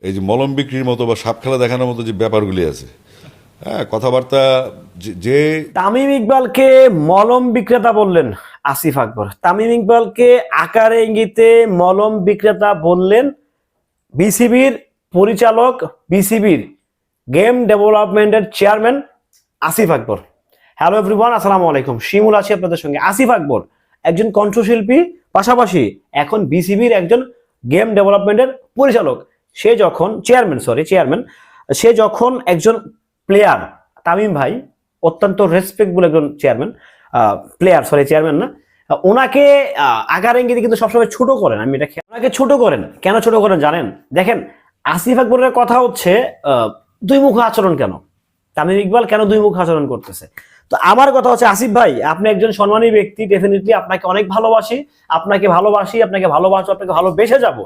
এই যে মলম বিক্রির মতো বা সাপ খেলা দেখানোর মতো যে ব্যাপারগুলি আছে, হ্যাঁ, কথাবার্তা যে তামিম ইকবালকে মলম বিক্রেতা বললেন আসিফ আকবর। তামিম ইকবালকে আকারে ইঙ্গিতে মলম বিক্রেতা বললেন বিসিবির পরিচালক, বিসিবির গেম ডেভেলপমেন্টের chairman Asif Akbar. Hello everyone, আসসালামু আলাইকুম। শিমুল আছি আপনাদের সঙ্গে। আসিফ আকবর একজন কণ্ঠশিল্পী, পাশাপাশি এখন বিসিবির একজন গেম ডেভেলপমেন্টের পরিচালক। সে যখন চেয়ারম্যান, সে যখন একজন প্লেয়ার, তামিম ভাই অত্যন্ত রেসপেক্টবল একজন চেয়ারম্যান না, ওনাকে আকার ইঙ্গিতে কিন্তু সবসময় ছোট করেন। আমি এটা ওনাকে ছোট করেন, কেন ছোট করেন জানেন? দেখেন, আসিফ আকবরের কথা হচ্ছে দুই মুখ আচরণ কেন, তামিম ইকবাল কেন দুই মুখ আচরণ করতেছে। তো আমার কথা হচ্ছে, আসিফ ভাই আপনি একজন সম্মানী ব্যক্তি, ডেফিনেটলি আপনাকে অনেক ভালোবাসি, আপনাকে ভালোবাসো, আপনাকে ভালোবেসে যাব।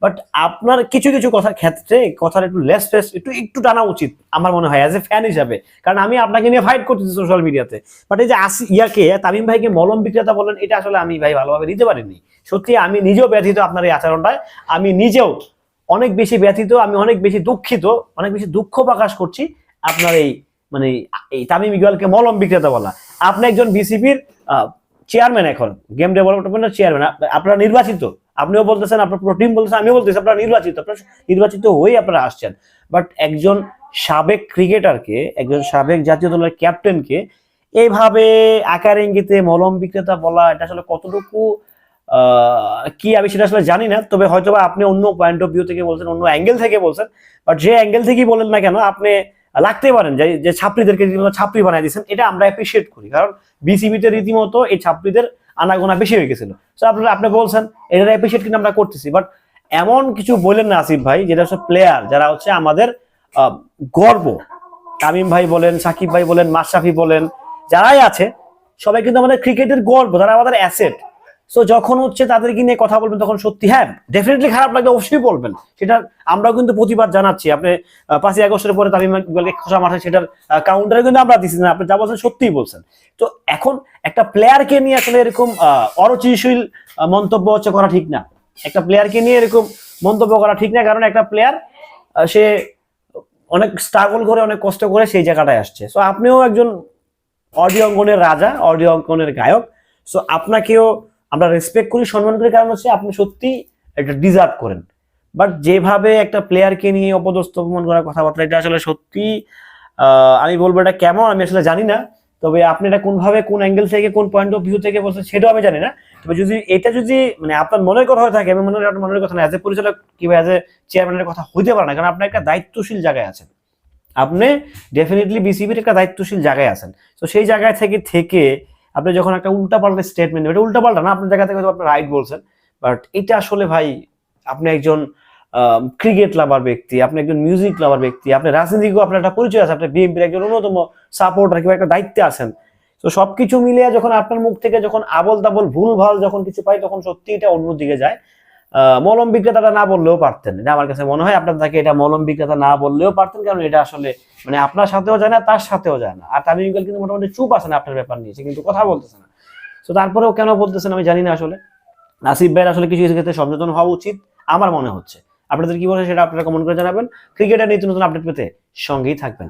বাট আপনার কিছু কিছু কথার ক্ষেত্রে কথার একটু লেস ফেস একটু টানা উচিত আমার মনে হয়, অ্যাজ এ ফ্যান হিসাবে। কারণ আমি আপনাকে নিয়ে ফাইট করতেছি সোশ্যাল মিডিয়াতে। বাট এই যে তামিম ভাইকে মলম বিক্রেতা বলেন, এটা আসলে আমি ভাই ভালোভাবে নিতে পারিনি। সত্যি আমি নিজেও ব্যথিত আপনার এই আচরণটায়। আমি নিজেও অনেক বেশি ব্যথিত, আমি অনেক বেশি দুঃখিত, অনেক বেশি দুঃখ প্রকাশ করছি আপনার এই মানে এই তামিম ইকবালকে মলম বিক্রেতা বলা। আপনি একজন বিসিবির চেয়ারম্যান, এখন গেম ডেভেলপমেন্টের চেয়ারম্যান, আপনারা নির্বাচিত। আপনিও বলতেছেন, আপনার পুরো টিম বলতেছেন, আমিও বলতেছি আপনারা নির্বাচিত হয়ে আপনারা আসছেন। বাট একজন সাবেক ক্রিকেটারকে, একজন সাবেক জাতীয় দলের ক্যাপ্টেনকে এইভাবে আকার ইঙ্গিতে মলম বিক্রেতা বলা, এটা আসলে কতটুকু কি আমি সেটা আসলে জানি না। তবে হয়তোবা আপনি অন্য পয়েন্ট অফ ভিউ থেকে বলছেন, অন্য অ্যাঙ্গেল থেকে বলছেন। বাট যে অ্যাঙ্গেল থেকেই বলেন না কেন, আপনি লাগতে পারেন যে ছাত্রীদেরকে ছাত্রী বানাই দিচ্ছেন, এটা আমরা অ্যাপ্রিসিয়েট করি। কারণ বিসিবিতে রীতিমতো এই ছাত্রীদের আনাগোনা বেশি হয়ে গেছিল। তো আপনি বলছেন, এটা অ্যাপ্রিসিয়েট কিন্তু আমরা করতেছি। বাট এমন কিছু বললেন না আসিফ ভাই, যেটা হচ্ছে প্লেয়ার যারা হচ্ছে আমাদের গর্ব, তামিম ভাই বলেন, সাকিব ভাই বলেন, মাশরাফি বলেন, যারাই আছে সবাই কিন্তু আমাদের ক্রিকেটের গর্ব, তারা আমাদের অ্যাসেট। সো যখন হচ্ছে তাদেরকে নিয়ে কথা বলবেন, তখন সত্যি হ্যাঁ ডেফিনেটলি খারাপ লাগলে অবশ্যই বলবেন। সেটা আমরাও কিন্তু প্রতিবাদ জানাচ্ছি। আপনি 5ই আগস্টের পরে তামিম ইকবালকে খোসা মাঠে, সেটার কাউন্টারে কিন্তু আমরা দিচ্ছি না। আপনি যা বলছেন সত্যিই বলছেন। তো এখন একটা প্লেয়ারকে নিয়ে আসলে এরকম অরুচিশীল মন্তব্য হচ্ছে করা ঠিক না। একটা প্লেয়ারকে নিয়ে এরকম মন্তব্য করা ঠিক না, কারণ একটা প্লেয়ার সে অনেক স্ট্রাগল করে, অনেক কষ্ট করে সেই জায়গাটায় আসছে। সো আপনিও একজন অডিও অঙ্গনের রাজা, অডিও অঙ্গনের গায়ক। সো আপনাকেও আমরা রেসপেক্ট করি, সম্মান করি, কারণ হচ্ছে আপনি সত্যি একটা ডিজার্ভ করেন। বাট যেভাবে একটা প্লেয়ারকে নিয়ে অপদস্থ অপমান করার কথাবার্তা, এটা আসলে সত্যি আমি বলবো এটা কেমন আমি আসলে জানি না। তবে আপনি এটা কোনভাবে, কোন অ্যাঙ্গেল থেকে, কোন পয়েন্ট অফ ভিউ থেকে বলছেন সেটাও আমি জানি না। তবে যদি মানে আপনার মনের কথা হয়ে থাকে, আমি মনে হয় আপনার মনের কথা না, অ্যাজ এ পরিচালক কিংবা অ্যাজ এ চেয়ারম্যানের কথা হইতে পারে না। কারণ আপনি একটা দায়িত্বশীল জায়গায় আছেন, আপনি ডেফিনেটলি বিসিবির একটা দায়িত্বশীল জায়গায় আছেন। তো সেই জায়গায় থেকে আপনি যখন একটা উল্টাপাল্টা স্টেটমেন্ট, এটা উল্টাপাল্টা না, আপনার জায়গা থেকে আপনি রাইট বলছেন। বাট এটা আসলে ভাই, আপনি একজন ক্রিকেট লাভার ব্যক্তি, আপনি একজন মিউজিক লাভার ব্যক্তি, আপনি রাজনীতিকেও আপনার একটা পরিচয় আছে, আপনি বিএনপির একজন অন্যতম সাপোর্টার কিংবা একটা দায়িত্বে আছেন। তো সবকিছু মিলিয়ে যখন আপনার মুখ থেকে যখন আবল তাবল ভুল ভাল যখন কিছু পাই, তখন সত্যি এটা অন্যদিকে যায়। মলম বিক্রেতাটা না বললেও পারতেন, এটা আমার কাছে মনে হয়। আপনার তাকে এটা মলম বিক্রেতা না বললেও পারতেন, কারণ এটা আসলে মানে আপনার সাথেও যায় না, তার সাথেও যায় না। আর তামিম ইকবাল কিন্তু মোটামুটি চুপ আছে না আপনার ব্যাপার নিয়ে, সে কিন্তু কথা বলতেছে না। তো তারপরেও কেন বলতেছেন আমি জানি না আসলে। আসিফ ভাইয়ের আসলে কিছু কিছু ক্ষেত্রে সচেতন হওয়া উচিত আমার মনে হচ্ছে। আপনাদের কি বলে সেটা আপনারা কমেন্ট করে জানাবেন। ক্রিকেটের নিত্য নতুন আপডেট পেতে সঙ্গেই থাকবেন।